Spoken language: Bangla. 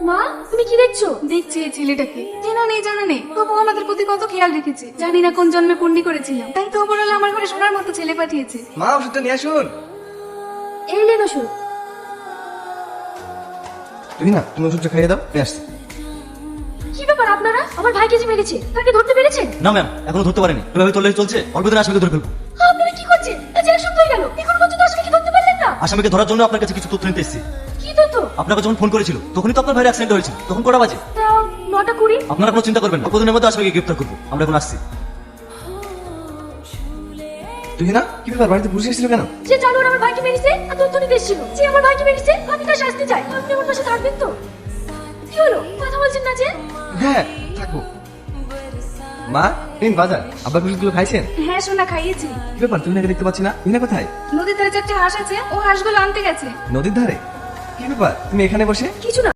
মা, তুমি কি দেখছো? দেখছি এই ছেলেটাকে, চেনা নেই জানা নেই, তবু আমাদের প্রতি কত খেয়াল রেখেছে। জানি না কোন জন্মে পুণ্যি করেছিলাম, তাই তো ওপরওয়ালা আমার ঘরে সোনার মতো ছেলে পাঠিয়েছে। মা, ওষুধটা নিয়ে আসুন। এই লেন ওষুধ। তুমি না, তুমি ওষুধটা খাইয়ে দাও, নিয়ে আসছি। কি ব্যাপার আপনারা? আমার ভাইকে যে মেরেছে তাকে ধরতে পেরেছেন? না ম্যাম, এখনো ধরতে পারেনি। এভাবে তোলে চলছে, অল্প দিন আসামিকে ধরে ফেলবো। আপনারা কি করছেন? আজ এক সপ্তাহ হয়ে গেল, এখন পর্যন্ত আসামিকে ধরতে পারলেন না। আসামিকে ধরার জন্য আপনার কাছে কিছু তথ্য নিতে এসেছি। কি তথ্য? আপনাকে যখন ফোন করেছিল তখনই তো আপনার ভাইয়ের অ্যাক্সিডেন্ট হয়েছিল। তখন কটা বাজে? তাও 9টা 20। আপনারা কোনো চিন্তা করবেন না, কতদিনের মধ্যে আসামিকে গ্রেফতার করবো। আমরা এখন আসছি। তুমি না, কি ব্যাপার, বাড়িতে পুলিশ এসেছিল কেন? যে জানোয়ার আমার ভাইকে মেরেছে আর তথ্য নিতে এসেছিল, যে আমার ভাইকে মেরেছে, আমি তার শাস্তি চাই। আপনি আমার পাশে থাকবেন তো? কি হলো, কথা বলছেন না যে? হ্যাঁ, থাকবো। মা, নিন বাজার। আব্বা ওষুধগুলো খাইছেন? হ্যাঁ সোনা, খাইয়েছি। কি ব্যাপার, তুমি নাকি দেখতে পাচ্ছি না? তুমি না কোথায়? নদীর ধারে 4টে হাঁস আছে, ও হাঁসগুলো আনতে গেছে। নদীর ধারে? কি ব্যাপার, তুমি এখানে বসে? কিছু না।